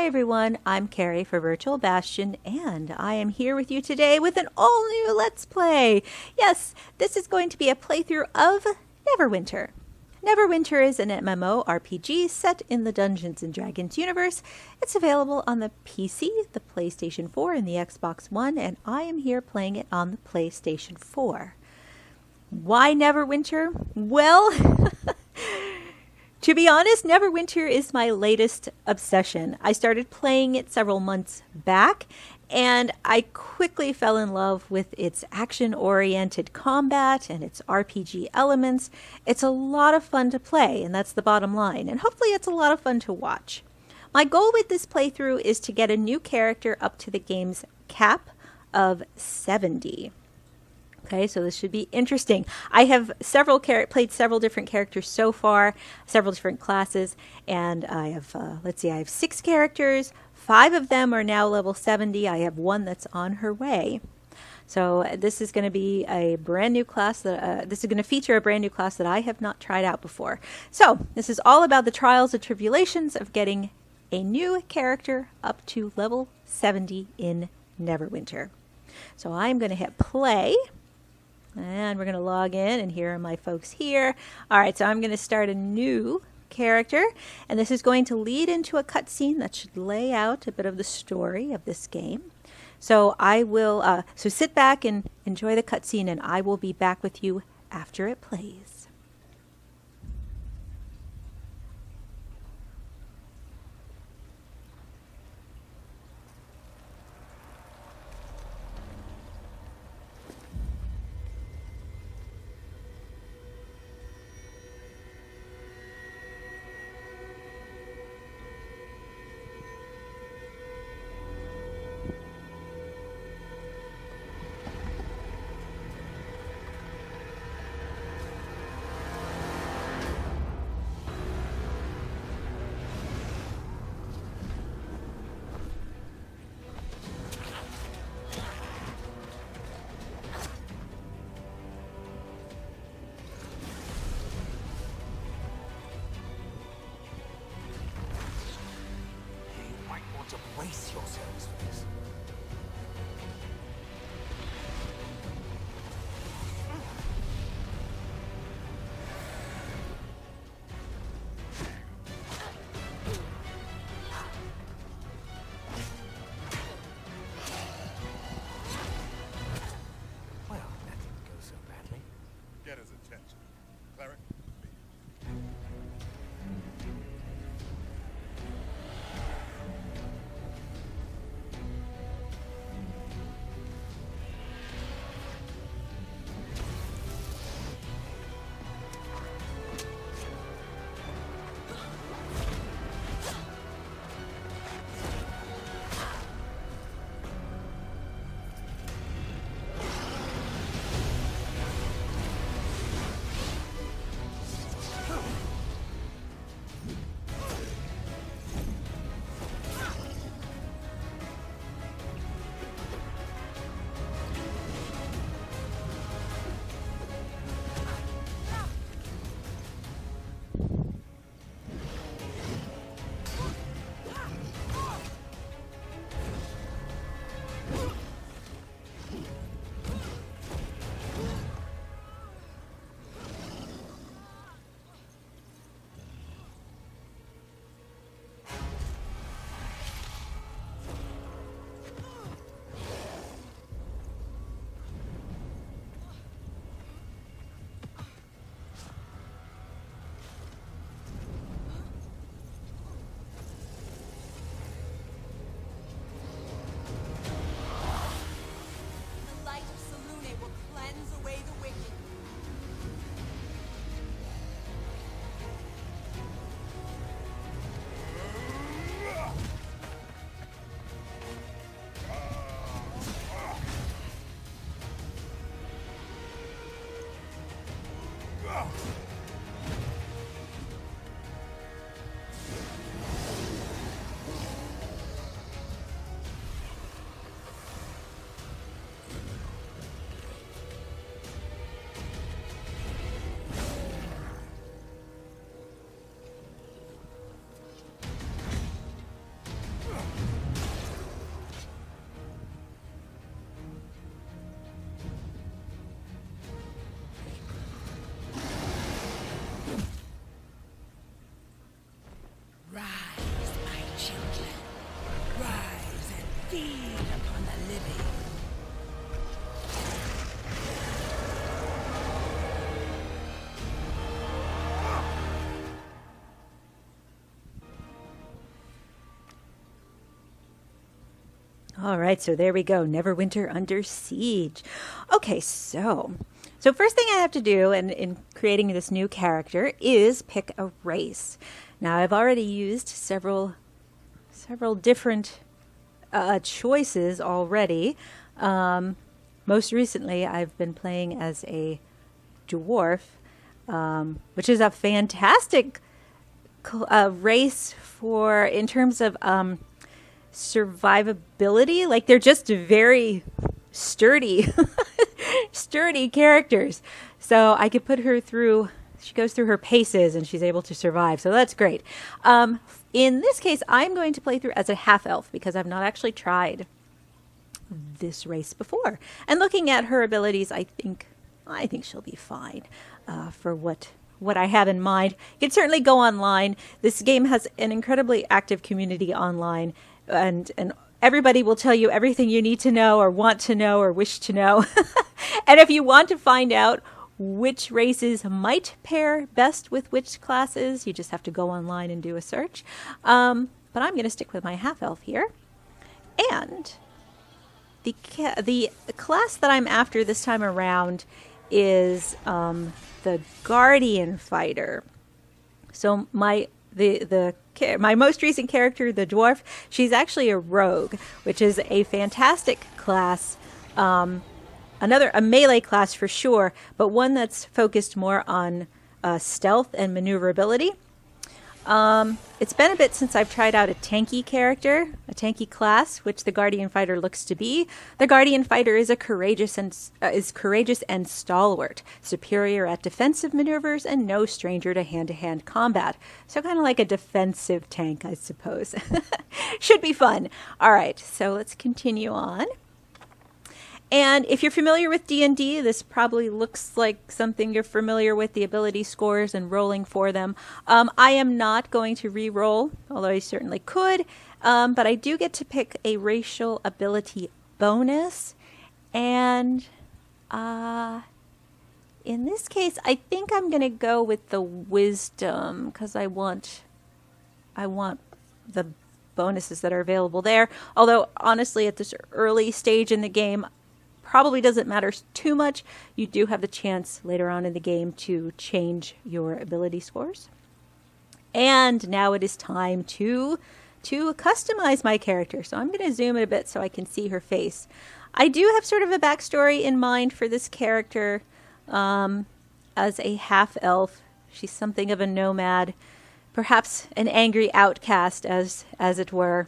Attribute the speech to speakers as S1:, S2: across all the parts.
S1: everyone, I'm Carrie for Virtual Bastion, and I am here with you today with an all-new Let's Play. Yes, this is going to be a playthrough of Neverwinter. Neverwinter is an MMORPG set in the Dungeons & Dragons universe. It's available on the PC, the PlayStation 4, and the Xbox One, and I am here playing it on the PlayStation 4. Why Neverwinter? Well, to be honest, Neverwinter is my latest obsession. I started playing it several months back, and I quickly fell in love with its action-oriented combat and its RPG elements. It's a lot of fun to play, and that's the bottom line, and hopefully it's a lot of fun to watch. My goal with this playthrough is to get a new character up to the game's cap of 70. Okay, so this should be interesting. I have played several different characters so far, several different classes, and I have, I have 6 characters. 5 of them are now level 70. I have 1 that's on her way. So this is going to be a brand new class this is going to feature a brand new class that I have not tried out before. So this is all about the trials and tribulations of getting a new character up to level 70 in Neverwinter. So I'm going to hit play. And we're going to log in, and here are my folks here. All right, so I'm going to start a new character, and this is going to lead into a cutscene that should lay out a bit of the story of this game. So I will, so sit back and enjoy the cutscene, and I will be back with you after it plays.
S2: Brace yourselves for this. Well, that didn't go so badly.
S3: Get his attention. Cleric?
S4: Feed upon the living.
S1: All right, so there we go. Neverwinter Under Siege. Okay, so first thing I have to do in creating this new character is pick a race. Now, I've already used several different choices already. Most recently, I've been playing as a dwarf, which is a fantastic race for in terms of survivability. Like, they're just very sturdy sturdy characters, so I could put her through. She goes through her paces and she's able to survive, so that's great. In this case, I'm going to play through as a half elf because I've not actually tried this race before, and looking at her abilities, I think she'll be fine for what I have in mind. You can certainly go online. This game has an incredibly active community online, and everybody will tell you everything you need to know or want to know or wish to know. And if you want to find out which races might pair best with which classes, you just have to go online and do a search. But I'm going to stick with my half-elf here. And the class that I'm after this time around is the Guardian Fighter. So my most recent character, the dwarf, she's actually a rogue, which is a fantastic class. A melee class for sure, but one that's focused more on stealth and maneuverability. It's been a bit since I've tried out a tanky character, a tanky class, which the Guardian Fighter looks to be. The Guardian Fighter is courageous and stalwart, superior at defensive maneuvers, and no stranger to hand-to-hand combat. So kind of like a defensive tank, I suppose. Should be fun. All right, so let's continue on. And if you're familiar with D&D, this probably looks like something you're familiar with, the ability scores and rolling for them. I am not going to re-roll, although I certainly could, but I do get to pick a racial ability bonus. And in this case, I think I'm going to go with the wisdom, because I want the bonuses that are available there. Although, honestly, at this early stage in the game, probably doesn't matter too much. You do have the chance later on in the game to change your ability scores. And now it is time to customize my character. So I'm going to zoom in a bit so I can see her face. I do have sort of a backstory in mind for this character. As a half-elf, she's something of a nomad, perhaps an angry outcast, as it were.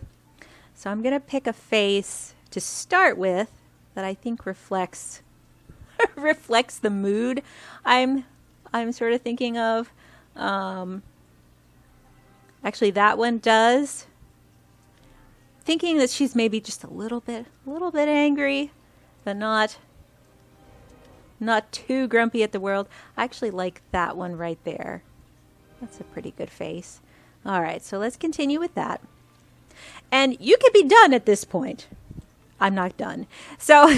S1: So I'm going to pick a face to start with that I think reflects the mood I'm sort of thinking of. Actually, that one does. Thinking that she's maybe just a little bit angry, but not too grumpy at the world. I actually like that one right there. That's a pretty good face. All right, so let's continue with that. And you could be done at this point. I'm not done. So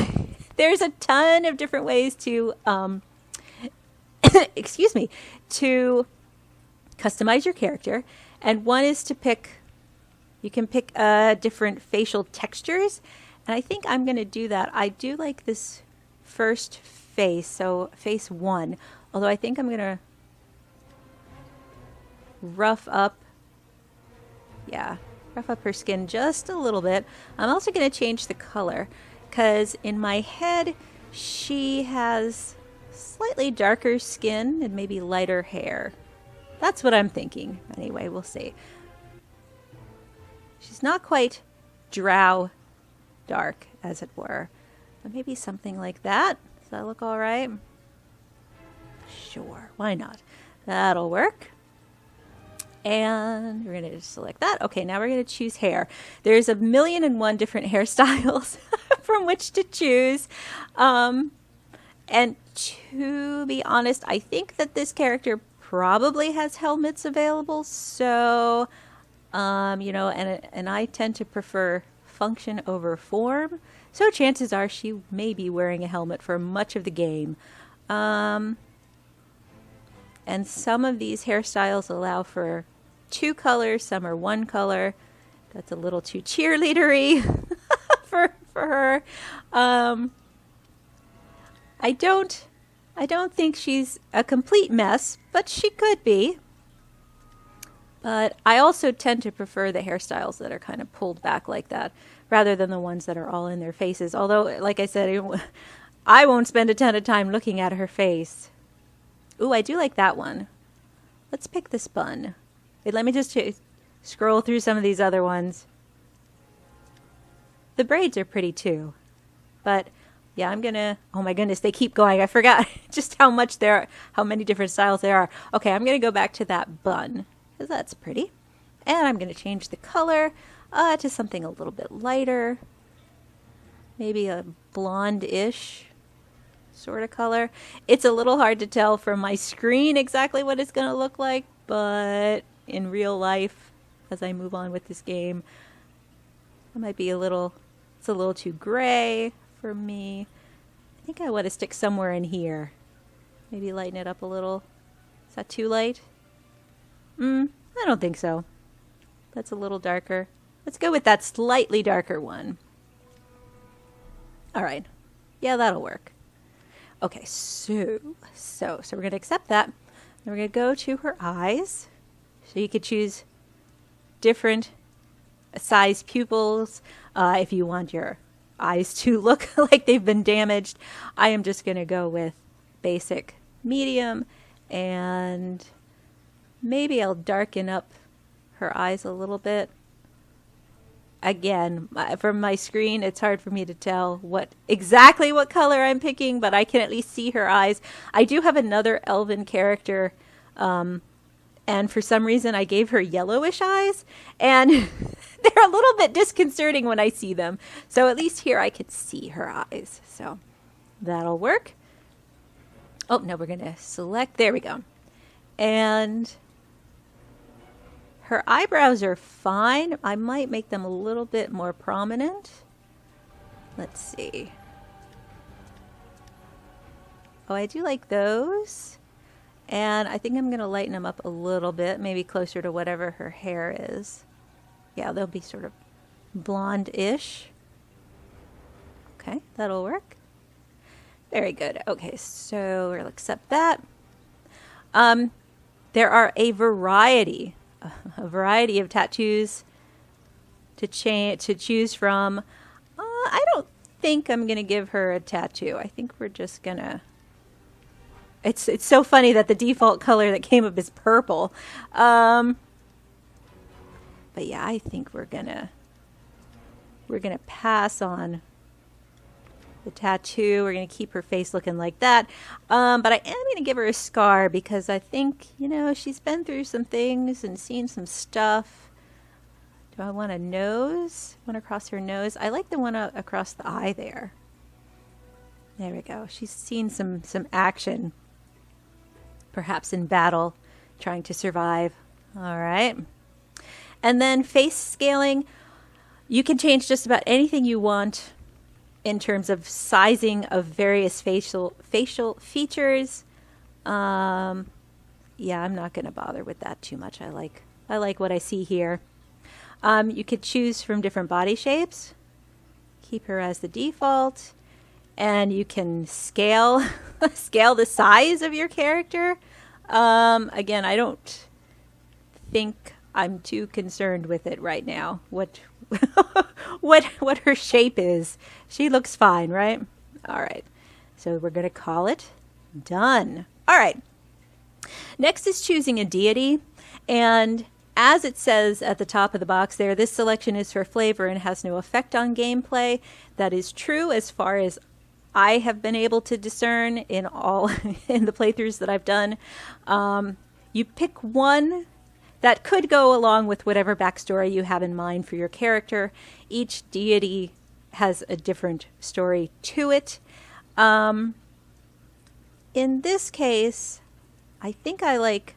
S1: there's a ton of different ways to, to customize your character. And one is to you can pick different facial textures. And I think I'm going to do that. I do like this first face, so face 1. Although I think I'm going to rough up her skin just a little bit. I'm also going to change the color because in my head she has slightly darker skin and maybe lighter hair. That's what I'm thinking. Anyway, we'll see. She's not quite drow dark, as it were, but maybe something like that. Does that look all right? Sure, why not? That'll work. And we're going to select that. Okay, now we're going to choose hair. There's 1,000,001 different hairstyles from which to choose. And to be honest, I think that this character probably has helmets available. So, and I tend to prefer function over form, so chances are she may be wearing a helmet for much of the game. And some of these hairstyles allow for 2 colors, some are 1 color. That's a little too cheerleadery for her. I don't think she's a complete mess, but she could be. But I also tend to prefer the hairstyles that are kind of pulled back like that, rather than the ones that are all in their faces. Although, like I said, I won't spend a ton of time looking at her face. Ooh, I do like that one. Let's pick this bun. Wait, let me just scroll through some of these other ones. The braids are pretty too. But yeah, I'm gonna, oh my goodness, they keep going. I forgot just how many different styles there are. Okay, I'm gonna go back to that bun, because that's pretty. And I'm gonna change the color to something a little bit lighter. Maybe a blonde-ish sort of color. It's a little hard to tell from my screen exactly what it's gonna look like, but in real life, as I move on with this game, it might be it's a little too gray for me. I think I want to stick somewhere in here. Maybe lighten it up a little. Is that too light? I don't think so. That's a little darker. Let's go with that slightly darker one. All right. Yeah, that'll work. Okay, so we're going to accept that. Then we're going to go to her eyes. So you could choose different size pupils if you want your eyes to look like they've been damaged. I am just going to go with basic medium, and maybe I'll darken up her eyes a little bit. Again, from my screen, it's hard for me to tell exactly what color I'm picking, but I can at least see her eyes. I do have another elven character, and for some reason I gave her yellowish eyes, and they're a little bit disconcerting when I see them. So at least here I could see her eyes. So that'll work. Oh, no, we're going to select. There we go. And her eyebrows are fine. I might make them a little bit more prominent. Let's see. Oh, I do like those. And I think I'm going to lighten them up a little bit, maybe closer to whatever her hair is. Yeah, they'll be sort of blonde-ish. Okay, that'll work. Very good. Okay, so we'll accept that. There are a variety of tattoos to choose from. I don't think I'm going to give her a tattoo. I think we're just going to... It's so funny that the default color that came up is purple. But yeah, I think we're gonna pass on the tattoo. We're gonna keep her face looking like that. But I am gonna give her a scar because I think, she's been through some things and seen some stuff. Do I want a nose? One across her nose? I like the one across the eye there. There we go. She's seen some action, perhaps in battle, trying to survive. All right. And then face scaling, you can change just about anything you want in terms of sizing of various facial features. Yeah, I'm not going to bother with that too much. I like what I see here. You could choose from different body shapes. Keep her as the default. And you can scale the size of your character. Again, I don't think I'm too concerned with it right now. What her shape is. She looks fine, right? All right. So we're going to call it done. All right. Next is choosing a deity. And as it says at the top of the box there, this selection is for flavor and has no effect on gameplay. That is true as far as I have been able to discern in the playthroughs that I've done. You pick one that could go along with whatever backstory you have in mind for your character. Each deity has a different story to it. In this case, I think I like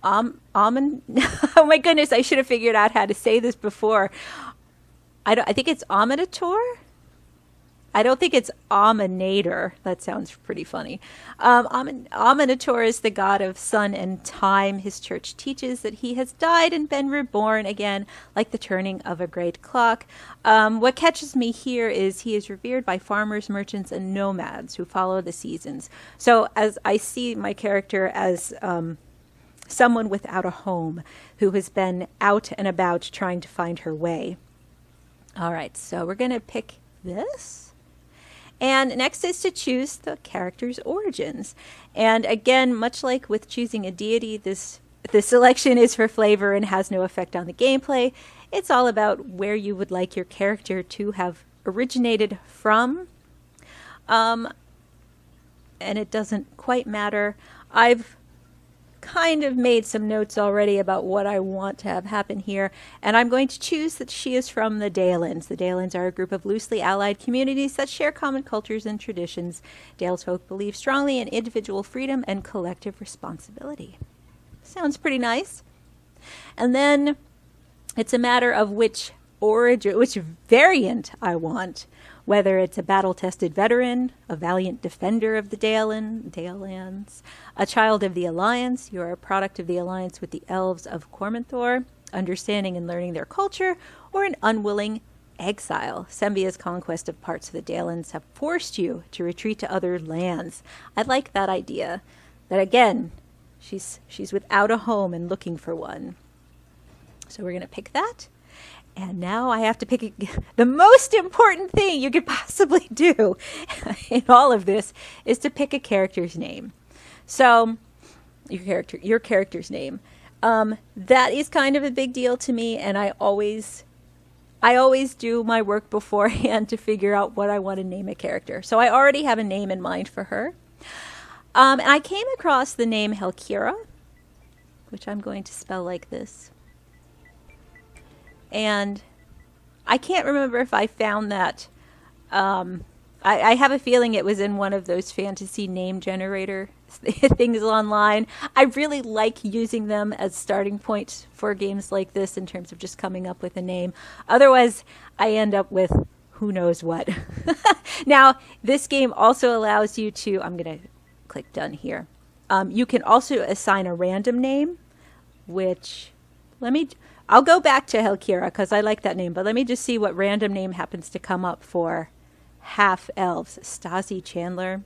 S1: Amun. Oh my goodness, I should have figured out how to say this before. I think it's Aminator. I don't think it's Aminator. That sounds pretty funny. Aminator is the god of sun and time. His church teaches that he has died and been reborn again, like the turning of a great clock. What catches me here is he is revered by farmers, merchants, and nomads who follow the seasons. So as I see my character as someone without a home who has been out and about trying to find her way. All right, so we're going to pick this. And next is to choose the character's origins. And again, much like with choosing a deity, the selection is for flavor and has no effect on the gameplay. It's all about where you would like your character to have originated from. And it doesn't quite matter. I've kind of made some notes already about what I want to have happen here, and I'm going to choose that she is from the Dalens. The Dalens are a group of loosely allied communities that share common cultures and traditions. Dales folk believe strongly in individual freedom and collective responsibility. Sounds pretty nice. And then it's a matter of which variant I want. Whether it's a battle-tested veteran, a valiant defender of the Dalelands, a child of the Alliance, you're a product of the alliance with the elves of Cormanthor, understanding and learning their culture, or an unwilling exile. Sembia's conquest of parts of the Dalelands have forced you to retreat to other lands. I like that idea. That again, she's without a home and looking for one. So we're going to pick that. And now I have to pick the most important thing you could possibly do in all of this is to pick a character's name. So your character's name. That is kind of a big deal to me, and I always do my work beforehand to figure out what I want to name a character. So I already have a name in mind for her. And I came across the name Helkira, which I'm going to spell like this. And I can't remember if I found that. I have a feeling it was in one of those fantasy name generator things online. I really like using them as starting points for games like this in terms of just coming up with a name. Otherwise, I end up with who knows what. Now, this game also allows you to, I'm going to click done here. You can also assign a random name, which, I'll go back to Helkira because I like that name, but let me just see what random name happens to come up for half-elves. Stasi Chandler,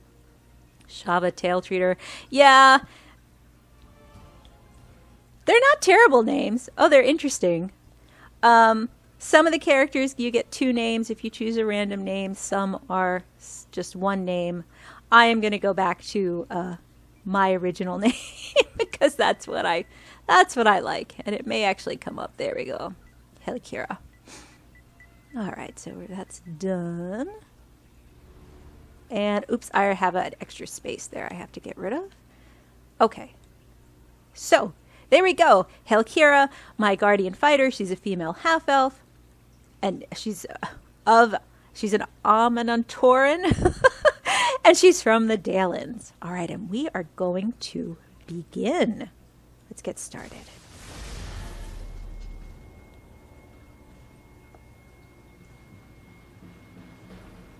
S1: Shava Tail Treater. Yeah, they're not terrible names. Oh, they're interesting. Some of the characters, you get 2 names if you choose a random name. Some are just 1 name. I am going to go back to my original name because that's what I like, and it may actually come up. There we go. Helkira. All right, so that's done. And oops, I have an extra space there I have to get rid of. Okay. So, there we go. Helkira, my guardian fighter. She's a female half-elf, and she's an Aminatoran, and she's from the Dalens. All right, and we are going to begin. Let's get started.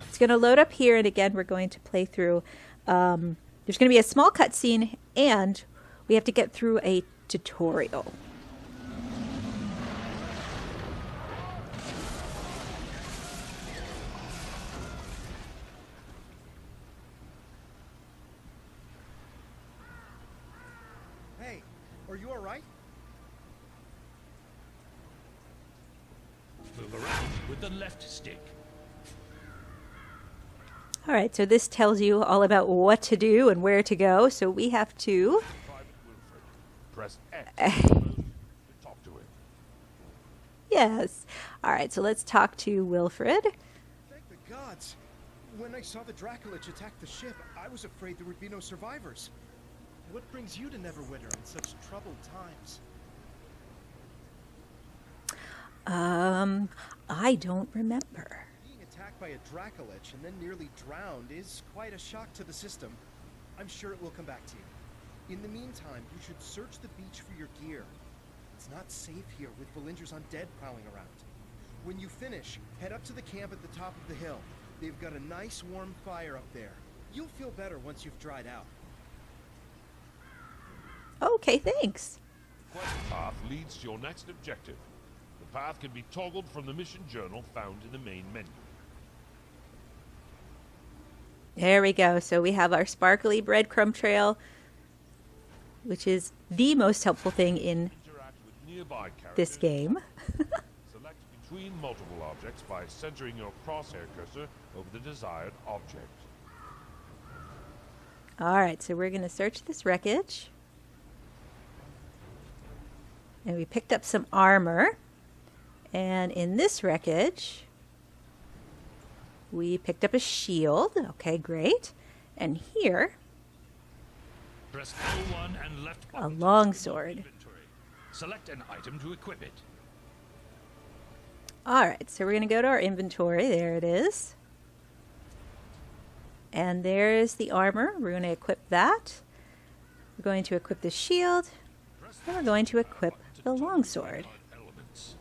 S1: It's going to load up here, and again, we're going to play through. There's going to be a small cutscene, and we have to get through a tutorial.
S2: Hey, are you all right?
S5: Move around with the left stick.
S1: All right, so this tells you all about what to do and where to go. So we have to...
S3: Private Wilfred. Press X to talk to him.
S1: Yes. All right, so let's talk to Wilfred.
S6: Thank the gods. When I saw the Dracolich attack the ship, I was afraid there would be no survivors. What brings you to Neverwinter in such troubled times?
S1: I don't remember.
S6: Being attacked by a Dracolich and then nearly drowned is quite a shock to the system. I'm sure it will come back to you. In the meantime, you should search the beach for your gear. It's not safe here with Valinders undead prowling around. When you finish, head up to the camp at the top of the hill. They've got a nice warm fire up there. You'll feel better once you've dried out.
S1: Okay, thanks.
S3: The quest path leads to your next objective. The path can be toggled from the mission journal found in the main menu.
S1: There we go. So we have our sparkly breadcrumb trail, which is the most helpful thing in
S3: Interact with nearby characters.
S1: this game.
S3: Select between multiple objects by centering your crosshair cursor over the desired object.
S1: All right, so we're going to search this wreckage. And we picked up some armor. And in this wreckage, we picked up a shield. Okay, great. And here,
S5: Press L1 and left
S1: a
S5: button to
S1: longsword.
S5: inventory. Select an item to equip it.
S1: All right, so we're going to go to our inventory. There it is. And there's the armor. We're going to equip that. We're going to equip the shield. And we're going to equip the longsword.
S5: Elements.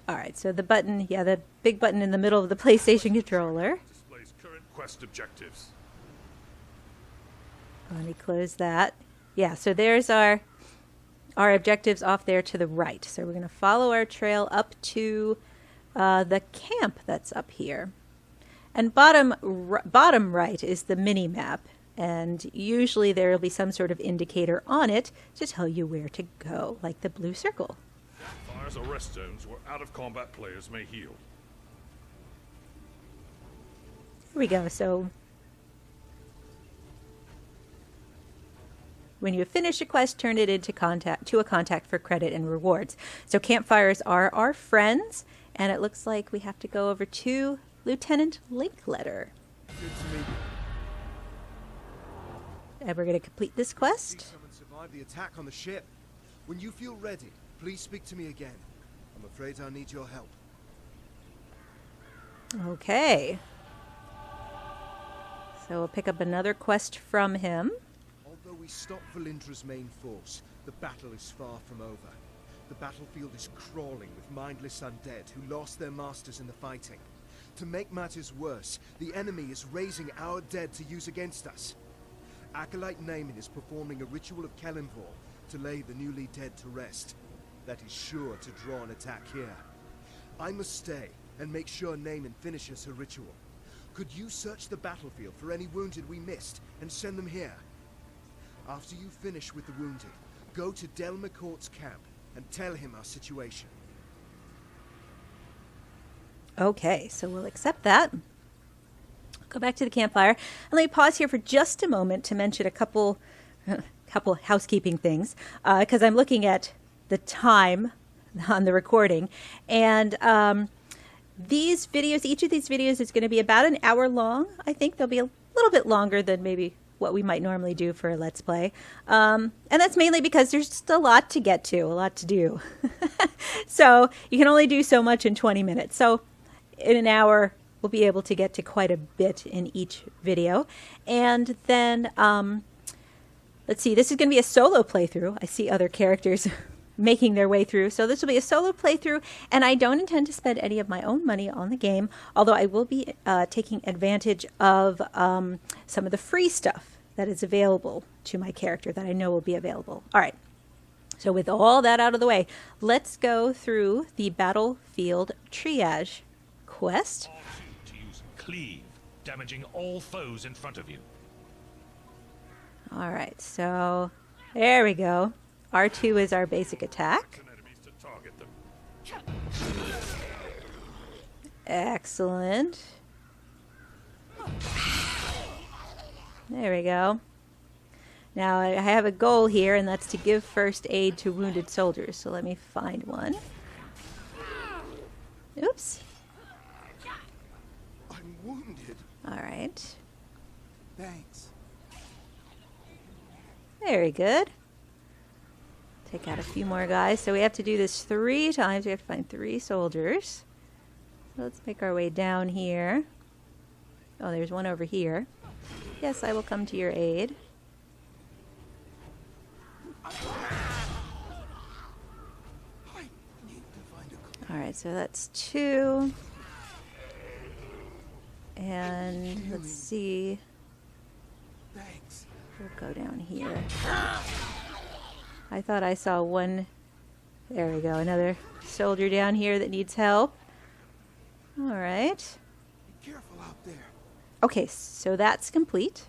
S1: All right, so the button, yeah, the big button in the middle of the PlayStation controller.
S3: Displays current quest objectives.
S1: Let me close that. Yeah, so there's our objectives off there to the right. So we're going to follow our trail up to the camp that's up here. And bottom right is the mini map. And usually there will be some sort of indicator on it to tell you where to go, like the blue circle.
S3: Fires or rest zones where out-of-combat players may heal.
S1: Here we go. So when you finish a quest, turn it into a contact for credit and rewards. So campfires are our friends, and it looks like we have to go over to Lieutenant Linkletter.
S6: Good to meet you.
S1: And we're going to complete this quest.
S6: Someone survived the attack on the ship. When you feel ready, please speak to me again. I'm afraid I need your help.
S1: Okay. So we'll pick up another quest from him.
S6: Although we stopped Valindra's main force, the battle is far from over. The battlefield is crawling with mindless undead who lost their masters in the fighting. To make matters worse, the enemy is raising our dead to use against us. Acolyte Naaman is performing a ritual of Kelimvor to lay the newly dead to rest. That is sure to draw an attack here. I must stay and make sure Naaman finishes her ritual. Could you search the battlefield for any wounded we missed and send them here? After you finish with the wounded, go to Del McCourt's camp and tell him our situation.
S1: Okay, so we'll accept that. Go back to the campfire. And let me pause here for just a moment to mention a couple housekeeping things, because I'm looking at the time on the recording. And these videos, each of these videos is going to be about an hour long. I think they'll be a little bit longer than maybe what we might normally do for a Let's Play. And that's mainly because there's just a lot to get to, a lot to do. So you can only do so much in 20 minutes. So in an hour, we'll be able to get to quite a bit in each video. And then, let's see, this is going to be a solo playthrough. I see other characters making their way through. So this will be a solo playthrough, and I don't intend to spend any of my own money on the game, although I will be taking advantage of some of the free stuff that is available to my character that I know will be available. All right. So with all that out of the way, let's go through the battlefield triage quest.
S5: R2 to use cleave, damaging all foes in front of you.
S1: All right, so there we go. R2 is our basic attack.
S3: Enemies to target them.
S1: Excellent. There we go. Now I have a goal here, and that's to give first aid to wounded soldiers. So let me find one. Oops.
S6: I'm wounded.
S1: All right.
S6: Thanks.
S1: Very good. Take out a few more guys. So we have to do this 3 times. We have to find 3 soldiers. So let's make our way down here. Oh, there's one over here. Yes, I will come to your aid. Alright, so that's 2. And let's see.
S6: Thanks.
S1: We'll go down here. I thought I saw one. There we go. Another soldier down here that needs help. Alright.
S6: Be careful out there.
S1: Okay, so that's complete.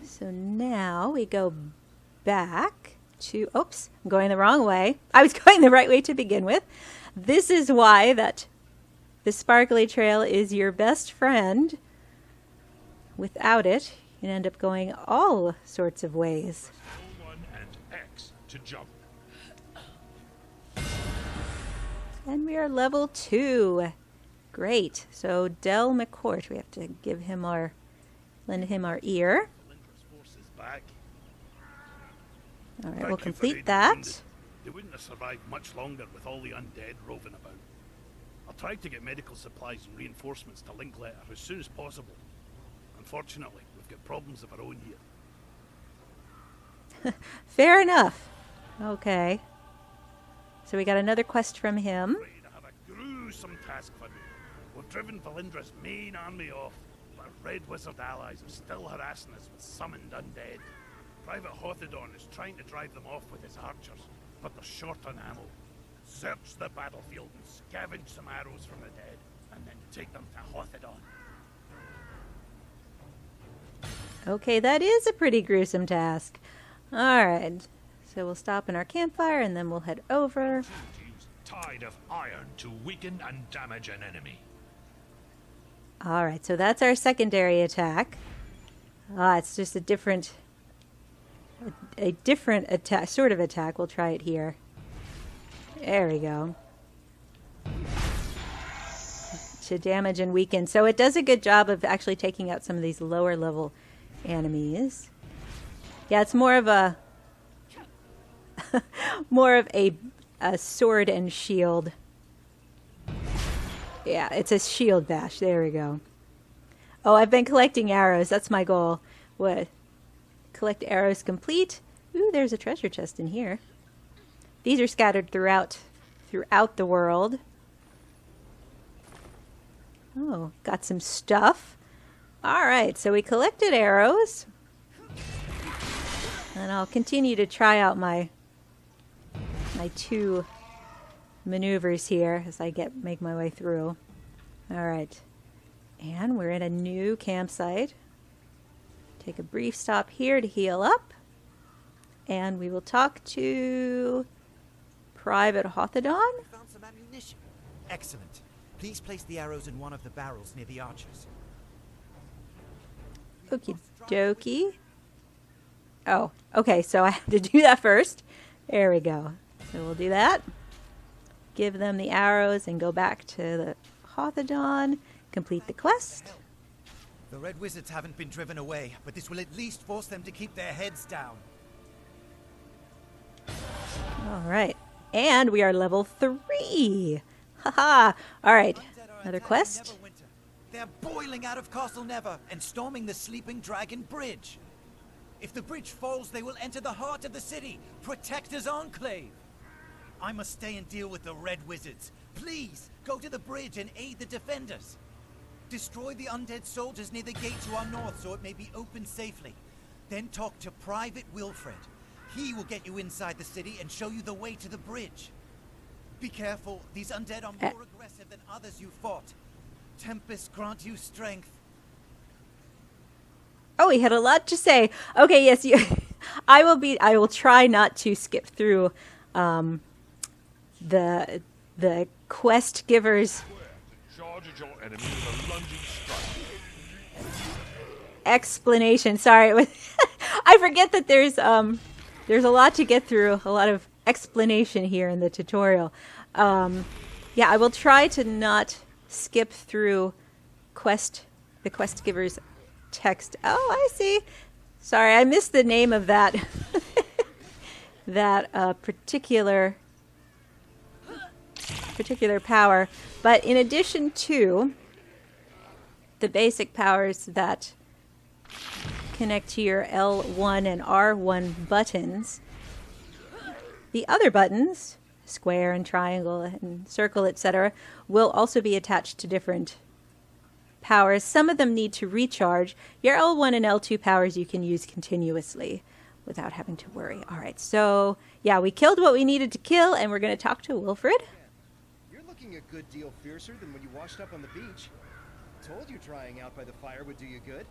S1: So now we go back to... Oops, I'm going the wrong way. I was going the right way to begin with. This is why that the sparkly trail is your best friend. Without it, you end up going all sorts of ways.
S3: L1 and X to jump.
S1: And we are level 2. Great. So Del McCourt, we have to give him lend him our ear.
S5: Valindra's forces back.
S1: All right,
S5: Thank
S1: we'll
S5: you for
S1: complete
S5: aiding the wounded.
S1: that.
S5: They wouldn't have survived much longer with all the undead roving about. I'll try to get medical supplies and reinforcements to Linklater as soon as possible. Unfortunately, we've got problems of our own here.
S1: Fair enough. Okay. So we got another quest from him.
S5: Afraid I have a gruesome task for you. We've driven Valindra's main army off, but our Red Wizard allies are still harassing us with summoned undead. Private Hothedon is trying to drive them off with his archers, but they're short on ammo. Search the battlefield and scavenge some arrows from the dead, and then take them to Hothedon.
S1: Okay, that is a pretty gruesome task. All right. So we'll stop in our campfire and then we'll head over.
S5: Use Tide of Iron to weaken and damage an enemy.
S1: All right, so that's our secondary attack. It's just a different attack, sort of attack. We'll try it here. There we go. To damage and weaken. So it does a good job of actually taking out some of these lower level enemies. Yeah, it's more of a a sword and shield. Yeah, it's a shield bash. There we go. Oh, I've been collecting arrows. That's my goal. What? Collect arrows complete. Ooh, there's a treasure chest in here. These are scattered throughout the world. Oh, got some stuff. All right, so we collected arrows. And I'll continue to try out my 2 maneuvers here as I make my way through. All right. And we're in a new campsite. Take a brief stop here to heal up. And we will talk to Private Hothedon.
S7: We found some ammunition. Excellent. Please place the arrows in one of the barrels near the archers.
S1: Okie dokie. Oh, okay, so I have to do that first. There we go. So we'll do that. Give them the arrows and go back to the Hothedon. Complete the quest.
S7: The Red Wizards haven't been driven away, but this will at least force them to keep their heads down.
S1: All right. And we are level 3. Haha. All right.
S7: Undead are
S1: Another
S7: attacking
S1: quest.
S7: Neverwinter. They're boiling out of Castle Never and storming the Sleeping Dragon Bridge. If the bridge falls, they will enter the heart of the city. Protect his enclave. I must stay and deal with the Red Wizards. Please, go to the bridge and aid the defenders. Destroy the undead soldiers near the gate to our north so it may be opened safely. Then talk to Private Wilfred. He will get you inside the city and show you the way to the bridge. Be careful, these undead are more aggressive than others you fought. Tempest grant you strength.
S1: Oh, he had a lot to say. Okay, yes, I will try not to skip through the quest givers
S3: Charge at your enemy with a lunging strike.
S1: explanation. Sorry, I forget that there's a lot to get through, a lot of explanation here in the tutorial. Yeah, I will try to not skip through the quest givers text. Oh, I see. Sorry, I missed the name of that particular power. But in addition to the basic powers that connect to your L1 and R1 buttons, the other buttons, square and triangle and circle, etc., will also be attached to different powers. Some of them need to recharge. Your L1 and L2 powers you can use continuously without having to worry. All right, so yeah, we killed what we needed to kill, and we're going to talk to Wilfred.
S2: You're looking a good deal fiercer than when you washed up on the beach. Told you trying out by the fire would do you good.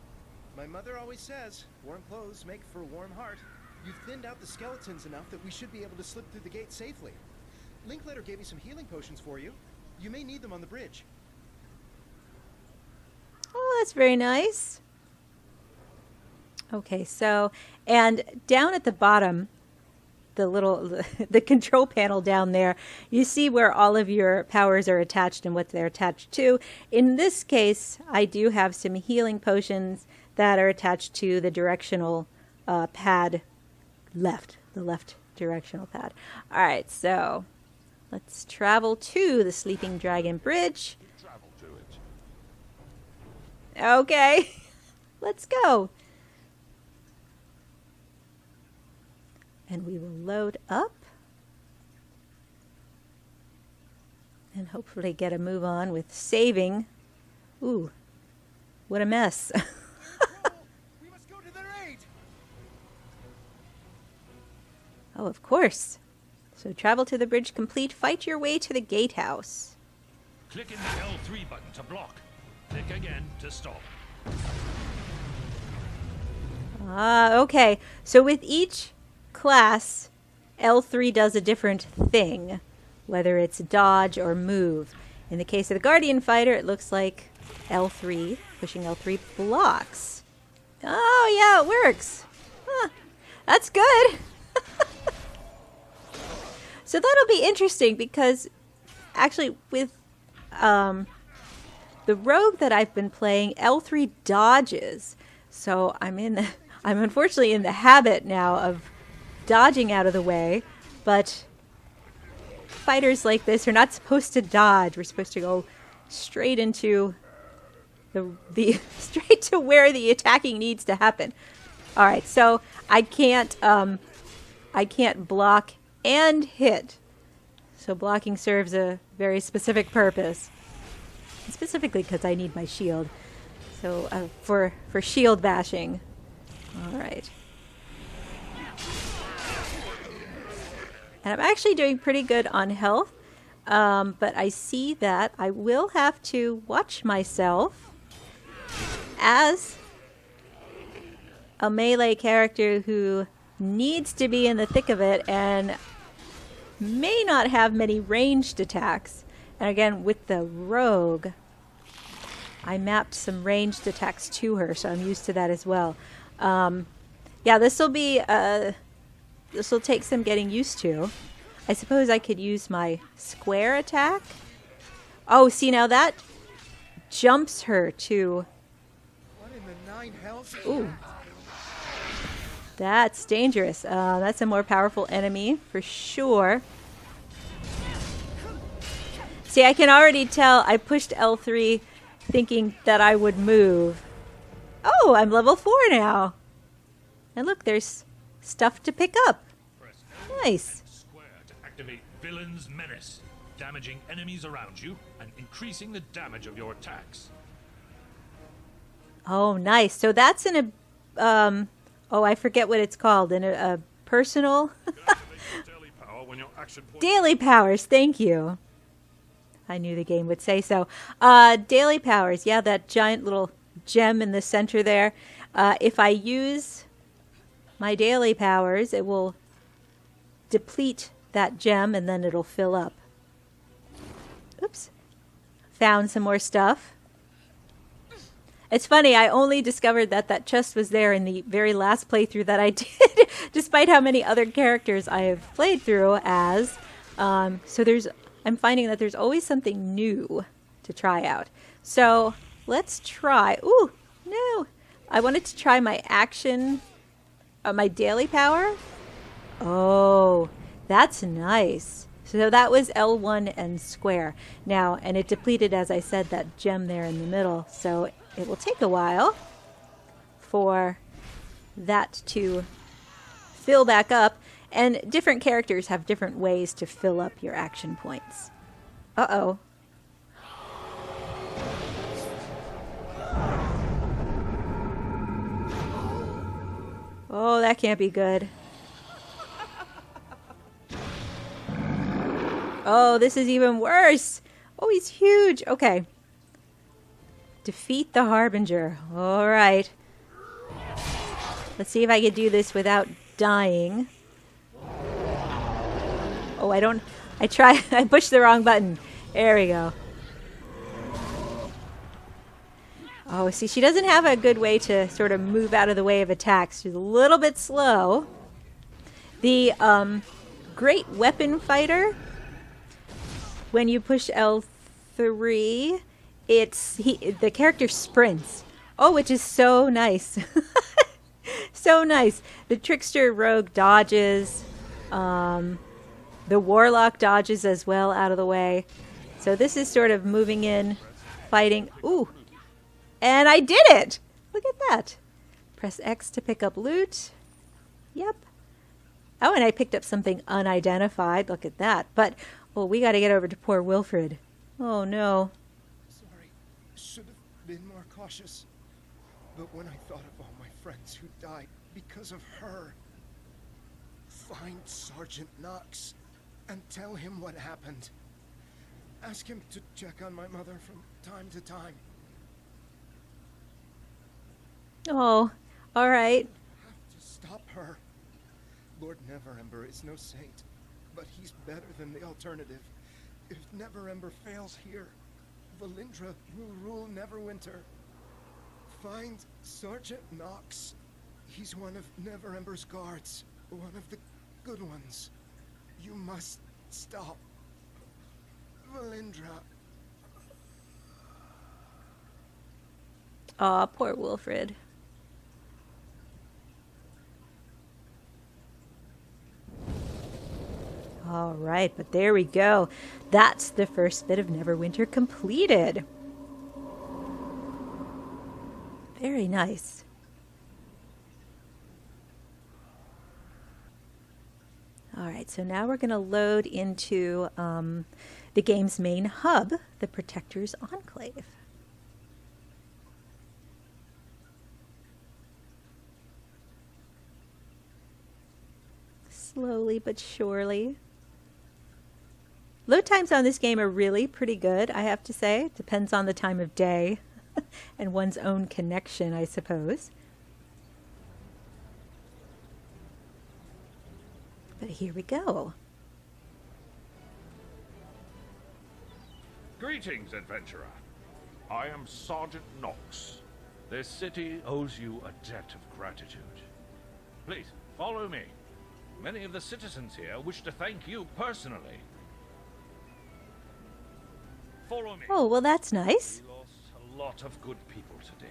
S2: My mother always says, warm clothes make for a warm heart. You've thinned out the skeletons enough that we should be able to slip through the gate safely. Linklater gave me some healing potions for you. You may need them on the bridge.
S1: Oh, that's very nice. Okay, so, and down at the bottom, the control panel down there, you see where all of your powers are attached and what they're attached to. In this case, I do have some healing potions that are attached to the directional pad left, the left directional pad. All right, so let's travel to the Sleeping Dragon Bridge.
S3: Travel to it.
S1: Okay, let's go. And we will load up and hopefully get a move on with saving. Ooh, what a mess.
S2: We must go to their aid.
S1: Oh, of course. So travel to the bridge complete. Fight your way to the gatehouse.
S5: Click in the L3 button to block. Click again to stop.
S1: Okay. So with each class, L3 does a different thing, whether it's dodge or move. In the case of the Guardian Fighter, it looks like L3, pushing L3 blocks. Oh, yeah, it works. Huh, that's good. So that'll be interesting because actually with the rogue that I've been playing, L3 dodges. So I'm unfortunately in the habit now of dodging out of the way, but fighters like this are not supposed to dodge. We're supposed to go straight into the straight to where the attacking needs to happen. All right, so I can't block and hit. So blocking serves a very specific purpose, specifically because I need my shield. So for shield bashing. All right. And I'm actually doing pretty good on health, but I see that I will have to watch myself as a melee character who needs to be in the thick of it and may not have many ranged attacks. And again, with the rogue, I mapped some ranged attacks to her, so I'm used to that as well. Yeah, this will take some getting used to. I suppose I could use my square attack. Oh, see, now that jumps her to...
S2: What in the nine hells?
S1: Ooh. That's dangerous. That's a more powerful enemy, for sure. See, I can already tell I pushed L3 thinking that I would move. Oh, I'm level 4 now. And look, there's stuff to pick up. Nice.
S5: Square to activate Villain's Menace, damaging enemies around you and increasing the damage of your attacks.
S1: Oh, nice. So that's in a... oh, I forget what it's called. In a personal...
S5: Daily power when your action point...
S1: Daily powers, thank you. I knew the game would say so. Daily powers, yeah, that giant little gem in the center there. If I use my daily powers, it will deplete that gem and then it'll fill up. Oops. Found some more stuff. It's funny, I only discovered that that chest was there in the very last playthrough that I did, despite how many other characters I have played through as. So I'm finding that there's always something new to try out. So let's try. Ooh, no. I wanted to try my action, my daily power. Oh, that's nice. So that was L1 and square. Now, and it depleted, as I said, that gem there in the middle. So it will take a while for that to fill back up. And different characters have different ways to fill up your action points. Uh-oh. Oh, that can't be good. Oh, this is even worse. Oh, he's huge. Okay. Defeat the Harbinger. All right. Let's see if I can do this without dying. Oh, I pushed the wrong button. There we go. Oh, see, she doesn't have a good way to sort of move out of the way of attacks. She's a little bit slow. The great weapon fighter, when you push L3, the character sprints. Oh, which is so nice. So nice. The trickster rogue dodges. The warlock dodges as well out of the way. So this is sort of moving in, fighting. Ooh. And I did it! Look at that. Press X to pick up loot. Yep. Oh, and I picked up something unidentified. Look at that. But, well, we got to get over to poor Wilfred. Oh, no.
S6: Sorry. Should have been more cautious. But when I thought of all my friends who died because of her, find Sergeant Knox and tell him what happened. Ask him to check on my mother from time to time.
S1: Oh, all right.
S6: Have to stop her. Lord Neverember is no saint, but he's better than the alternative. If Neverember fails here, Valindra will rule Neverwinter. Find Sergeant Knox. He's one of Neverember's guards, one of the good ones. You must stop Valindra.
S1: Aw, poor Wilfred. All right, but there we go. That's the first bit of Neverwinter completed. Very nice. All right, so now we're going to load into the game's main hub, the Protector's Enclave. Slowly but surely. Load times on this game are really pretty good, I have to say. It depends on the time of day and one's own connection, I suppose. But here we go.
S3: Greetings, adventurer. I am Sergeant Knox. This city owes you a debt of gratitude. Please, follow me. Many of the citizens here wish to thank you personally. Follow me.
S1: Oh, well, that's nice.
S3: We lost a lot of good people today.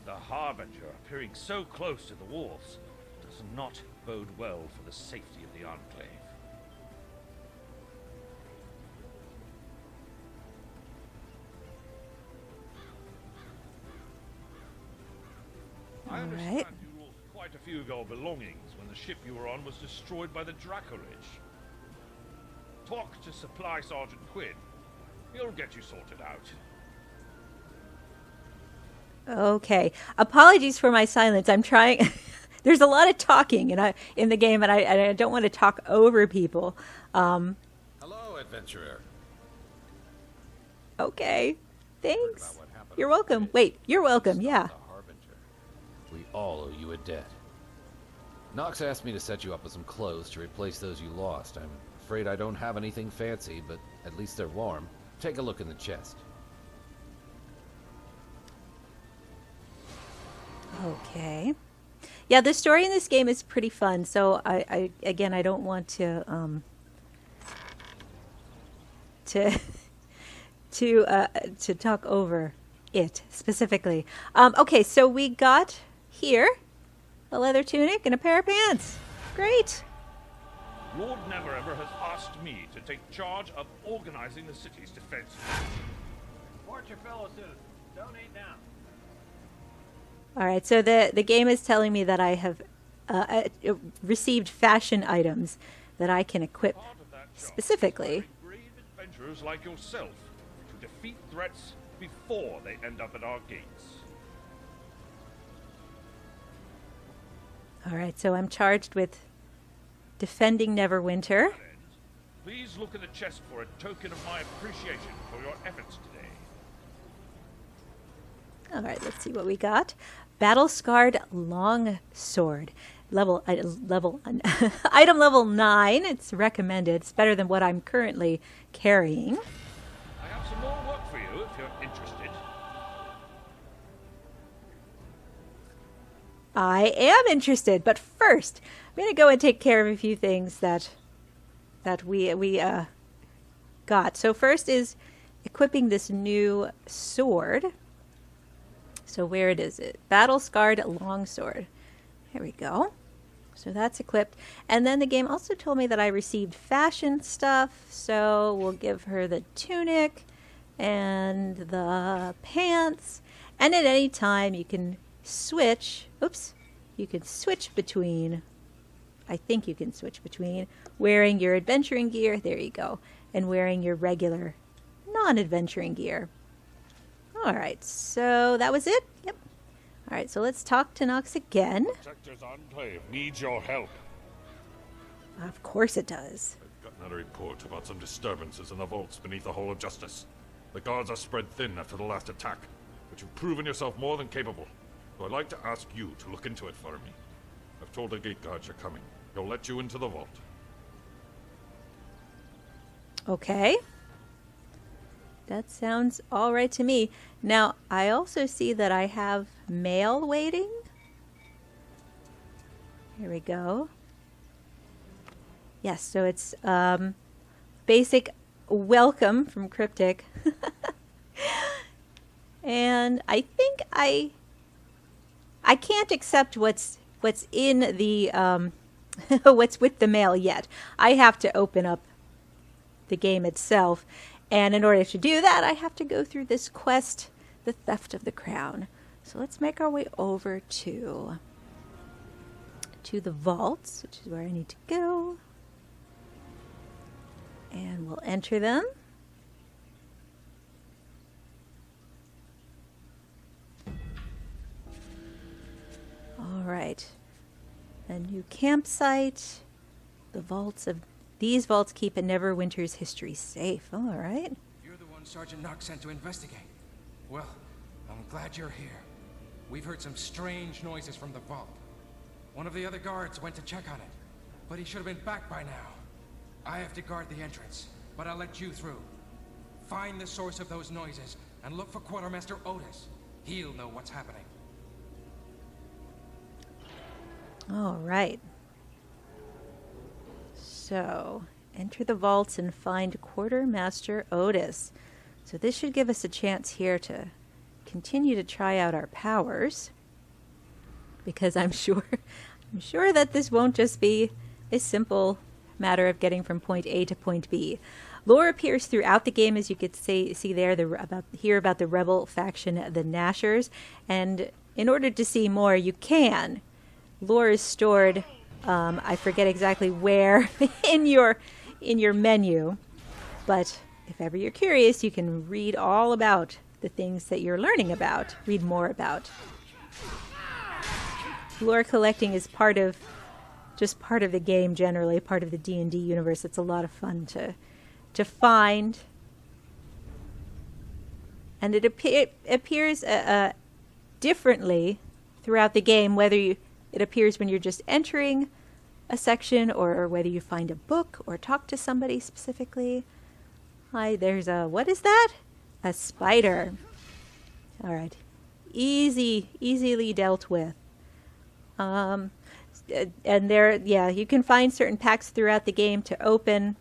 S3: The Harbinger appearing so close to the walls does not bode well for the safety of the Enclave. I understand you lost quite a few of your belongings when the ship you were on was destroyed by the Dracolich. Talk to Supply Sergeant Quinn. He'll get you sorted out.
S1: Okay. Apologies for my silence. I'm trying. There's a lot of talking in the game, and I don't want to talk over people.
S8: Hello, adventurer.
S1: Okay. Thanks. You're welcome. Wait, you're welcome. Yeah.
S8: We all owe you a debt. Knox asked me to set you up with some clothes to replace those you lost. I'm afraid I don't have anything fancy, but at least they're warm. Take a look in the chest.
S1: Okay. Yeah, the story in this game is pretty fun. So I don't want to to talk over it specifically. Okay, so we got here a leather tunic and a pair of pants. Great.
S3: Lord Neverember has asked me to take charge of organizing the city's defense.
S9: Support your fellow citizens. Donate now.
S1: All right, so the game is telling me that I have received fashion items that I can equip
S3: Part of that job
S1: specifically.
S3: is hiring brave adventurers like yourself to defeat threats before they end up at our gates.
S1: All right, so I'm charged with defending Neverwinter.
S3: Please look in the chest for a token of my appreciation for your efforts today.
S1: All right, let's see what we got. Battle-scarred longsword. Item level 9. It's recommended. It's better than what I'm currently carrying.
S3: I have some more work for you if you're interested.
S1: I am interested, but first, I'm going to go and take care of a few things that we got. So first is equipping this new sword. So where is it? Battle-scarred longsword. Here we go. So that's equipped. And then the game also told me that I received fashion stuff. So we'll give her the tunic and the pants. And at any time you can switch. Oops. You can switch between. I think you can switch between wearing your adventuring gear. There you go. And wearing your regular non-adventuring gear. All right, so that was it? Yep. All right, so let's talk to Nox again.
S3: Protector's Enclave needs your help.
S1: Of course it does.
S3: I've gotten a report about some disturbances in the vaults beneath the Hall of Justice. The guards are spread thin after the last attack, but you've proven yourself more than capable. So I'd like to ask you to look into it for me. I've told the gate guards you're coming. He'll let you into the vault.
S1: Okay. That sounds all right to me. Now, I also see that I have mail waiting. Here we go. Yes, so it's basic welcome from Cryptic. And I think I can't accept what's in the what's with the mail yet. I have to open up the game itself. And in order to do that, I have to go through this quest, the Theft of the Crown. So let's make our way over to the vaults, which is where I need to go. And we'll enter them. All right. A new campsite. The vaults of These vaults keep a Neverwinter's history safe. All right.
S9: You're the one Sergeant Knox sent to investigate. Well, I'm glad you're here. We've heard some strange noises from the vault. One of the other guards went to check on it, but he should have been back by now. I have to guard the entrance, but I'll let you through. Find the source of those noises and look for Quartermaster Otis. He'll know what's happening.
S1: All right. So, enter the vaults and find Quartermaster Otis. So this should give us a chance here to continue to try out our powers. Because I'm sure that this won't just be a simple matter of getting from point A to point B. Lore appears throughout the game, as you could see there, hear about the rebel faction, the Nashers. And in order to see more, you can. Lore is stored, I forget exactly where in your menu, but if ever you're curious, you can read all about the things that you're learning about, read more about. Lore collecting is part of the game generally, part of the D&D universe. It's a lot of fun to find. And it appears differently throughout the game, whether it appears when you're just entering a section or whether you find a book or talk to somebody specifically. Hi, there's what is that? A spider. All right. Easily dealt with. And you can find certain packs throughout the game to open.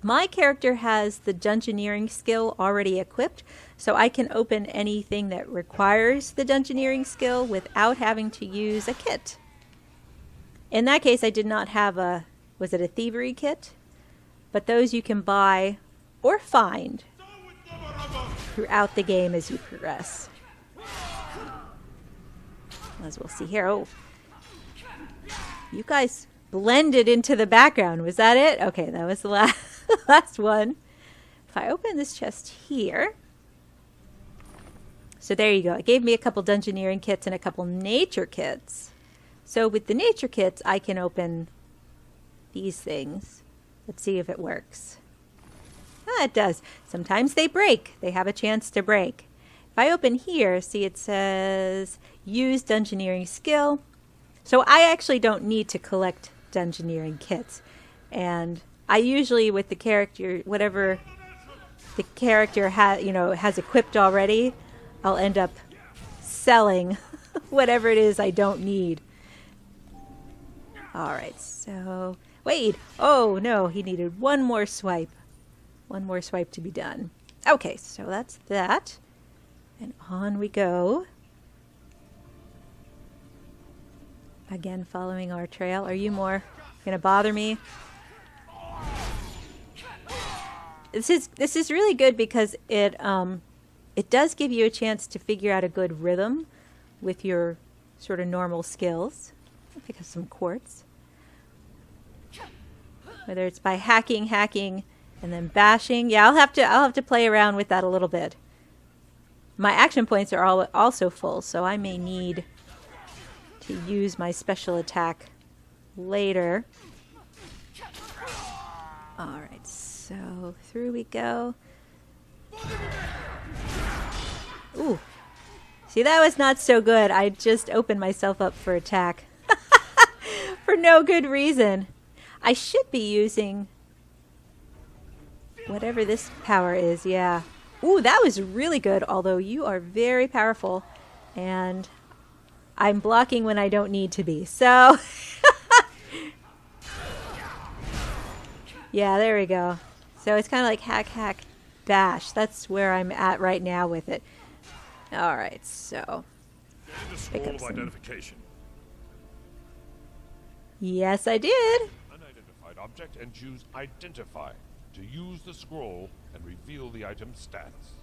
S1: My character has the dungeoneering skill already equipped, so I can open anything that requires the dungeoneering skill without having to use a kit. In that case, I did not have was it a thievery kit? But those you can buy or find throughout the game as you progress. as we'll see here. Oh, you guys blended into the background. Was that it? Okay, that was the last one. If I open this chest here, so there you go. It gave me a couple dungeoneering kits and a couple nature kits. So with the nature kits, I can open these things. Let's see if it works. Ah, it does. Sometimes they break. They have a chance to break. If I open here, see it says use dungeoneering skill. So I actually don't need to collect dungeoneering kits. And I usually, with the character, whatever the character has equipped already, I'll end up selling whatever it is I don't need. Alright, so wait. Oh no, he needed one more swipe. One more swipe to be done. Okay, so that's that. And on we go. Again, following our trail. Are you more gonna bother me? This is really good because it does give you a chance to figure out a good rhythm with your sort of normal skills. I'll pick up some quartz. Whether it's by hacking, and then bashing. Yeah, I'll have to play around with that a little bit. My action points are also full, so I may need to use my special attack later. Alright, so through we go. Ooh. See, that was not so good. I just opened myself up for attack. For no good reason. I should be using whatever this power is, yeah. Ooh, that was really good, although you are very powerful. And I'm blocking when I don't need to be, so... Yeah, there we go. So it's kind of like hack, bash. That's where I'm at right now with it. Alright, so...
S5: Pick up some identification.
S1: Yes, I did.
S3: Unidentified object and choose Identify to use the scroll and reveal the item's stats.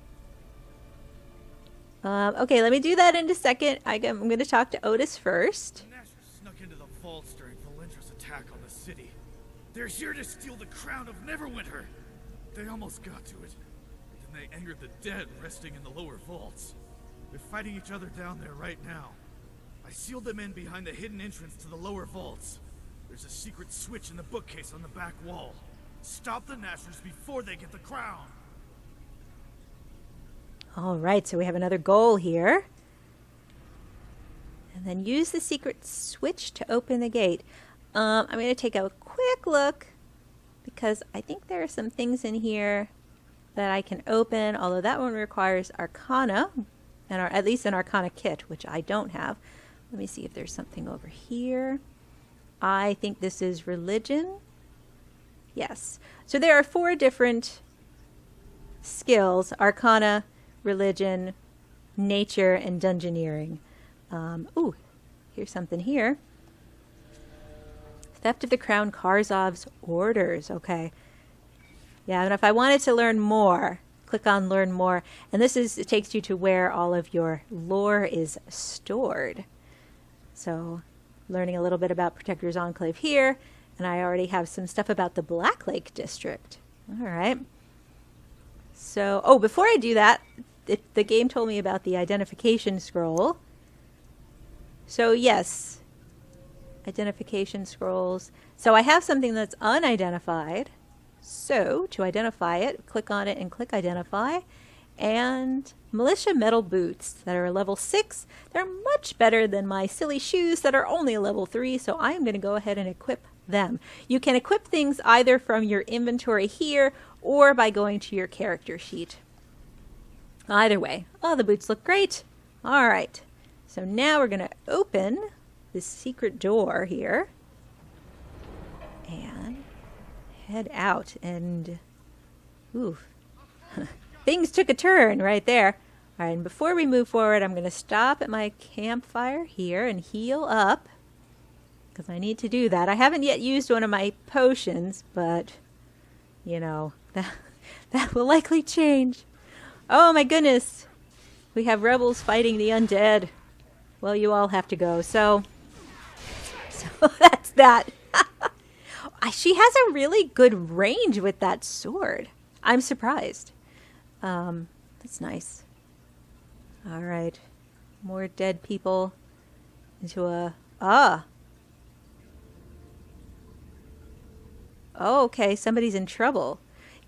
S1: Okay, let me do that in a second. I'm going to talk to Otis first.
S10: The Nashers snuck into the vaults during Valendra's attack on the city. They're here to steal the crown of Neverwinter. They almost got to it. Then they angered the dead resting in the lower vaults. They're fighting each other down there right now. I sealed them in behind the hidden entrance to the lower vaults. There's a secret switch in the bookcase on the back wall. Stop the Nashers before they get the crown.
S1: Alright, so we have another goal here. And then use the secret switch to open the gate. I'm going to take a quick look because I think there are some things in here that I can open, although that one requires Arcana, and at least an Arcana kit, which I don't have. Let me see if there's something over here. I think this is Religion. Yes. So there are 4 different skills: Arcana, Religion, Nature, and Dungeoneering. Ooh, here's something here. Theft of the Crown, Karzov's Orders. Okay. Yeah, and if I wanted to learn more, click on Learn More. And it takes you to where all of your lore is stored. So, learning a little bit about Protector's Enclave here. And I already have some stuff about the Black Lake District. All right. So, before I do that, the game told me about the identification scroll. So, yes. Identification scrolls. So I have something that's unidentified. So to identify it, click on it and click identify. And militia metal boots that are level 6. They're much better than my silly shoes that are only level 3. So I am going to go ahead and equip them. You can equip things either from your inventory here or by going to your character sheet. Either way. Oh, the boots look great. All right. So now we're going to open this secret door here and head out, and ooh, things took a turn right there. All right, and before we move forward, I'm going to stop at my campfire here and heal up because I need to do that. I haven't yet used one of my potions, but you know, that will likely change. Oh my goodness, we have rebels fighting the undead. Well, you all have to go, so that's that. She has a really good range with that sword. I'm surprised. That's nice. All right. More dead people into a... Oh, okay. Somebody's in trouble.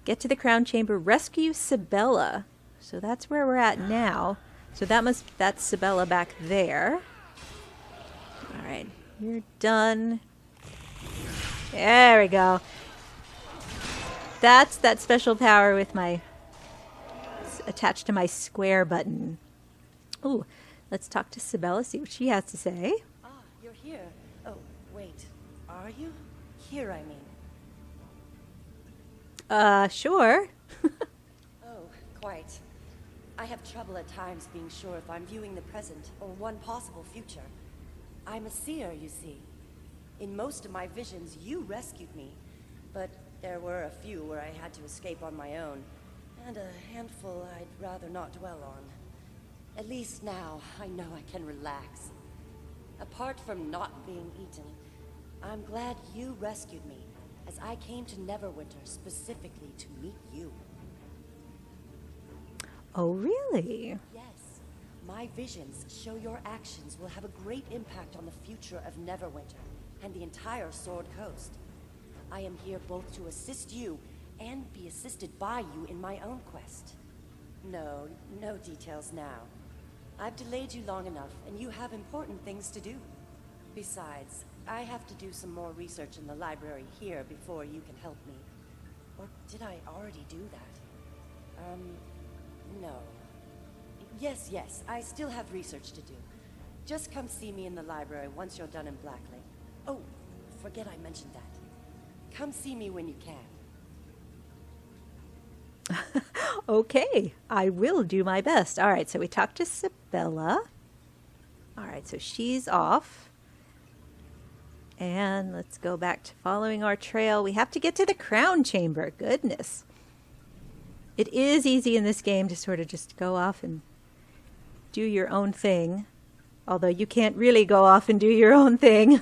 S1: Get to the crown chamber. Rescue Sibella. So that's where we're at now. So that's Sibella back there. All right. You're done. There we go. That's that special power with my... attached to my square button. Ooh, let's talk to Sibella, see what she has to say.
S4: Ah, you're here. Oh, wait. Are you? Here, I mean.
S1: Sure.
S4: Oh, quite. I have trouble at times being sure if I'm viewing the present or one possible future. I'm a seer, you see. In most of my visions, you rescued me, but there were a few where I had to escape on my own, and a handful I'd rather not dwell on. At least now, I know I can relax. Apart from not being eaten, I'm glad you rescued me, as I came to Neverwinter specifically to meet you.
S1: Oh, really?
S4: Yes. My visions show your actions will have a great impact on the future of Neverwinter and the entire Sword Coast. I am here both to assist you and be assisted by you in my own quest. No details now. I've delayed you long enough, and you have important things to do. Besides, I have to do some more research in the library here before you can help me. Or did I already do that? No. Yes, I still have research to do. Just come see me in the library once you're done in Blackley. Oh, forget I mentioned that. Come see me when you can.
S1: Okay, I will do my best. All right, so we talked to Sibella. All right, so she's off. And let's go back to following our trail. We have to get to the crown chamber. Goodness. It is easy in this game to sort of just go off and do your own thing. Although you can't really go off and do your own thing.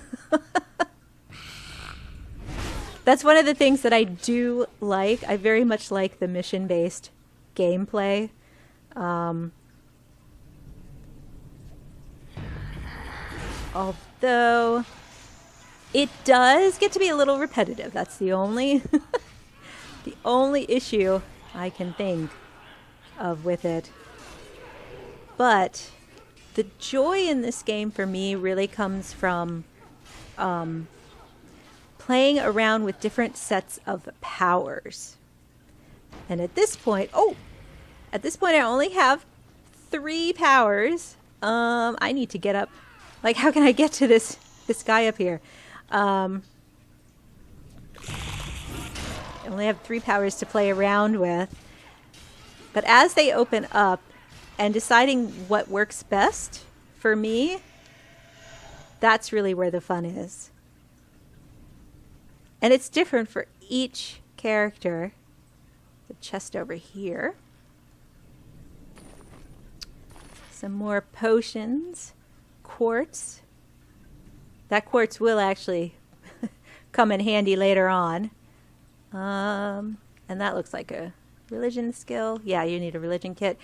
S1: That's one of the things that I do like. I very much like the mission-based gameplay. Although it does get to be a little repetitive. That's the only the only issue I can think of with it. But the joy in this game for me really comes from playing around with different sets of powers. And at this point, I only have 3 powers. I need to get up. Like, how can I get to this guy up here? I only have 3 powers to play around with. But as they open up and deciding what works best for me, that's really where the fun is. And it's different for each character. The chest over here. Some more potions. Quartz. That quartz will actually come in handy later on. And that looks like a religion skill. Yeah, you need a religion kit.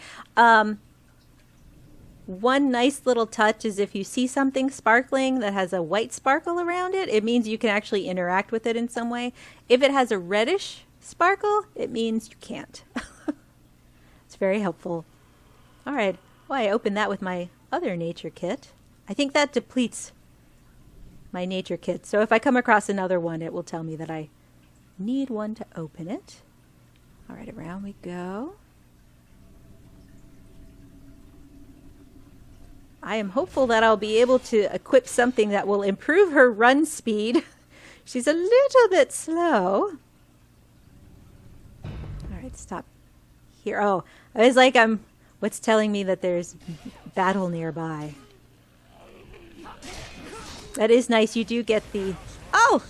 S1: One nice little touch is if you see something sparkling that has a white sparkle around it, it means you can actually interact with it in some way. If it has a reddish sparkle, it means you can't. It's very helpful. All right. Well, I opened that with my other nature kit. I think that depletes my nature kit. So if I come across another one, it will tell me that I need one to open it. All right, around we go. I am hopeful that I'll be able to equip something that will improve her run speed. She's a little bit slow. All right, stop here. Oh, I was like, what's telling me that there's battle nearby? That is nice. You do get the... Oh!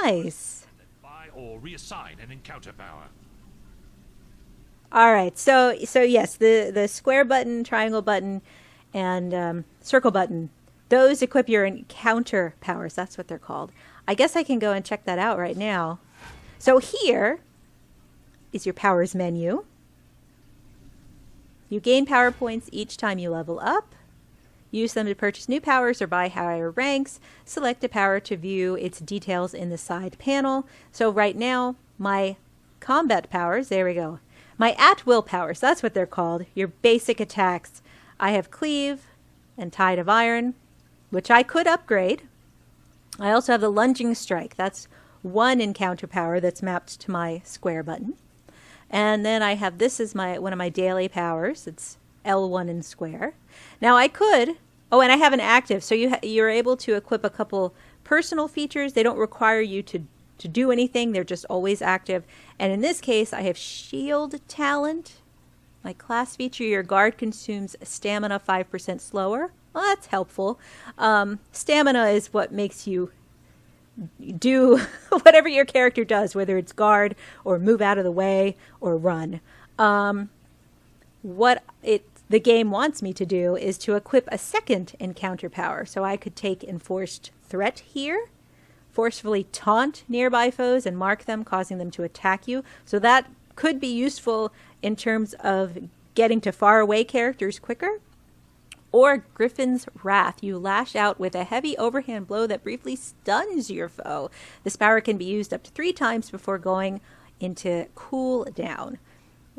S1: Nice.
S3: Buy or reassign an encounter power.
S1: All right. So yes, the square button, triangle button, and circle button. Those equip your encounter powers. That's what they're called. I guess I can go and check that out right now. So here is your powers menu. You gain power points each time you level up. Use them to purchase new powers or buy higher ranks. Select a power to view its details in the side panel. So right now, my combat powers, there we go. My at-will powers, that's what they're called. Your basic attacks. I have Cleave and Tide of Iron, which I could upgrade. I also have the Lunging Strike. That's one encounter power that's mapped to my square button. And then I have this as one of my daily powers. It's L1 and square. Now I could, oh, and I have an active. So you're able to equip a couple personal features. They don't require you to do anything. They're just always active. And in this case, I have Shield Talent. My class feature, your guard consumes stamina 5% slower. Well, that's helpful. Stamina is what makes you do whatever your character does, whether it's guard or move out of the way or run. The game wants me to do is to equip a second encounter power. So I could take Enforced Threat here, forcefully taunt nearby foes and mark them, causing them to attack you. So that could be useful in terms of getting to faraway characters quicker. Or Griffin's Wrath. You lash out with a heavy overhand blow that briefly stuns your foe. This power can be used up to 3 times before going into cooldown.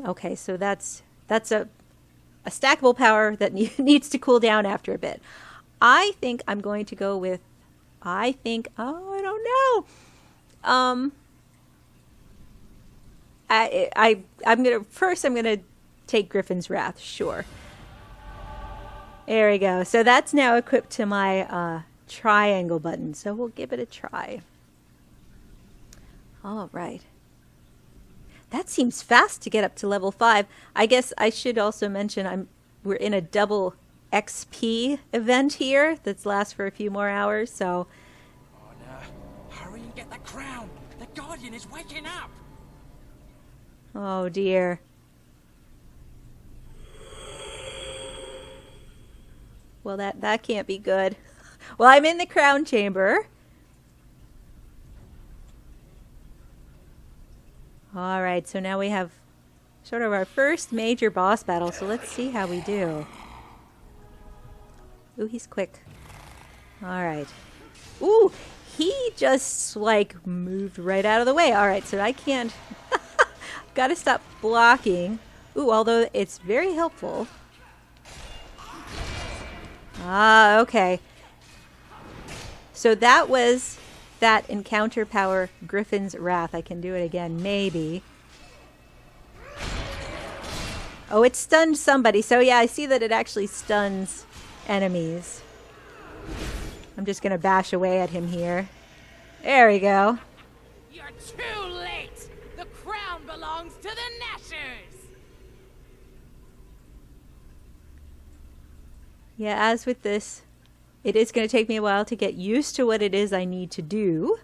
S1: Okay, so that's a stackable power that needs to cool down after a bit. I think I'm going to go with, I don't know. I'm gonna take Griffin's Wrath, sure. There we go. So that's now equipped to my triangle button. So we'll give it a try. All right. That seems fast to get up to level 5. I guess I should also mention we're in a double XP event here that lasts for a few more hours. So.
S9: Oh no! Hurry and get the crown. The Guardian is waking up.
S1: Oh dear. Well, that can't be good. Well, I'm in the crown chamber. All right, so now we have sort of our first major boss battle. So let's see how we do. Ooh, he's quick. All right. Ooh, he just like moved right out of the way. All right, so I can't. Got to stop blocking. Ooh, although it's very helpful. Ah, okay. So that was that encounter power, Griffin's Wrath. I can do it again, maybe. Oh, it stunned somebody. So yeah, I see that it actually stuns enemies. I'm just going to bash away at him here. There we go.
S11: You're too late! The crown belongs to the Nashers!
S1: Yeah, as with this, it is going to take me a while to get used to what it is I need to do.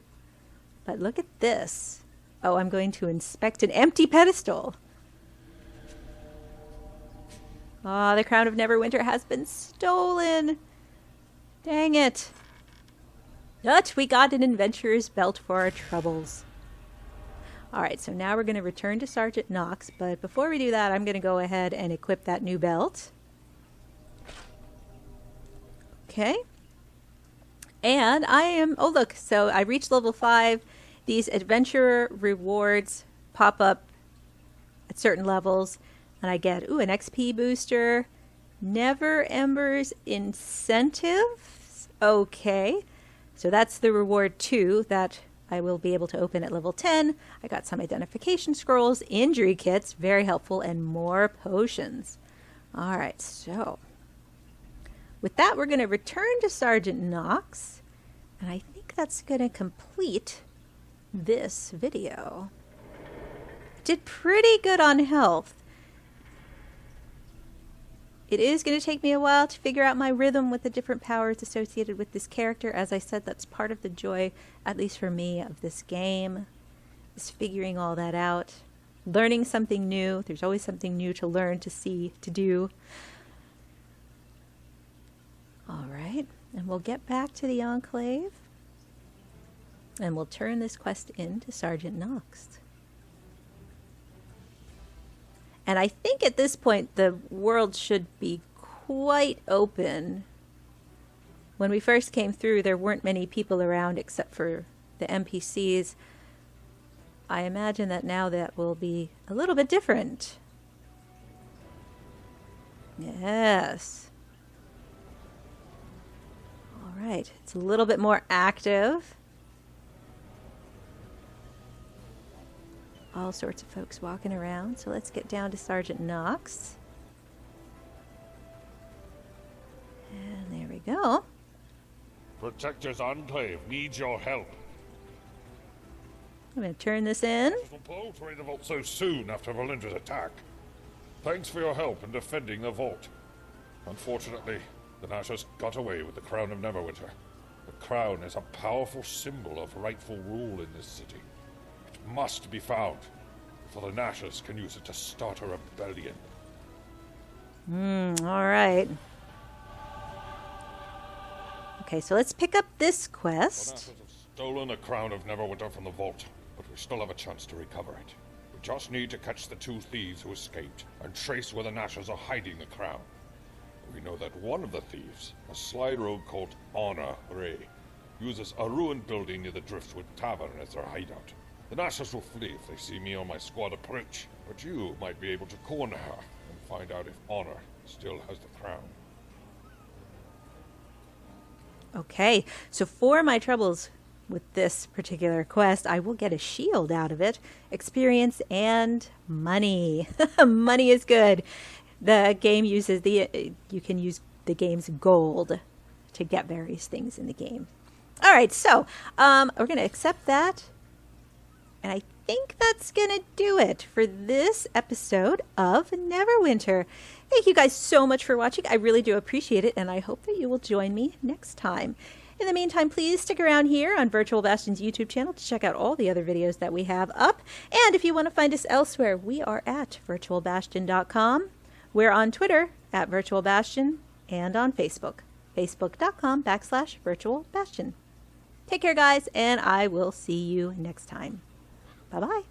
S1: But look at this. Oh, I'm going to inspect an empty pedestal. Ah, the crown of Neverwinter has been stolen. Dang it. But we got an adventurer's belt for our troubles. Alright, so now we're going to return to Sergeant Knox. But before we do that, I'm going to go ahead and equip that new belt. Okay. And I am, oh look, so I reached level 5. These adventurer rewards pop up at certain levels. And I get, ooh, an XP booster. Never Embers incentives. Okay. So that's the reward 2 that I will be able to open at level 10. I got some identification scrolls, injury kits, very helpful, and more potions. All right, so with that, we're going to return to Sergeant Knox. And I think that's going to complete this video. Did pretty good on health. It is going to take me a while to figure out my rhythm with the different powers associated with this character. As I said, that's part of the joy, at least for me, of this game, is figuring all that out. learning something new. There's always something new to learn, to see, to do. All right, and we'll get back to the Enclave, and we'll turn this quest in to Sergeant Knox. And I think at this point the world should be quite open. When we first came through, there weren't many people around except for the NPCs. I imagine that now that will be a little bit different. Yes. All right, it's a little bit more active. All sorts of folks walking around. So let's get down to Sergeant Knox. And there we go.
S3: Protector's Enclave needs your help.
S1: I'm going to turn this in.
S3: Paul to raid the vault so soon after Valindra's attack. Thanks for your help in defending the vault. Unfortunately, the Nashers got away with the Crown of Neverwinter. The crown is a powerful symbol of rightful rule in this city. It must be found, for the Nashers can use it to start a rebellion.
S1: All right. Okay, so let's pick up this quest.
S3: The Nashers have stolen the Crown of Neverwinter from the vault, but we still have a chance to recover it. We just need to catch the 2 thieves who escaped and trace where the Nashers are hiding the crown. We know that one of the thieves, a sly rogue called Honor Ray, uses a ruined building near the Driftwood Tavern as their hideout. The Nashers will flee if they see me or my squad approach, but you might be able to corner her and find out if Honor still has the crown.
S1: Okay, so for my troubles with this particular quest, I will get a shield out of it, experience, and money. Money is good. The game uses you can use the game's gold to get various things in the game. All right, so we're going to accept that. And I think that's going to do it for this episode of Neverwinter. Thank you guys so much for watching. I really do appreciate it, and I hope that you will join me next time. In the meantime, please stick around here on Virtual Bastion's YouTube channel to check out all the other videos that we have up. And if you want to find us elsewhere, we are at virtualbastion.com. We're on Twitter at Virtual Bastion and on Facebook, facebook.com/Virtual Bastion. Take care, guys, and I will see you next time. Bye-bye.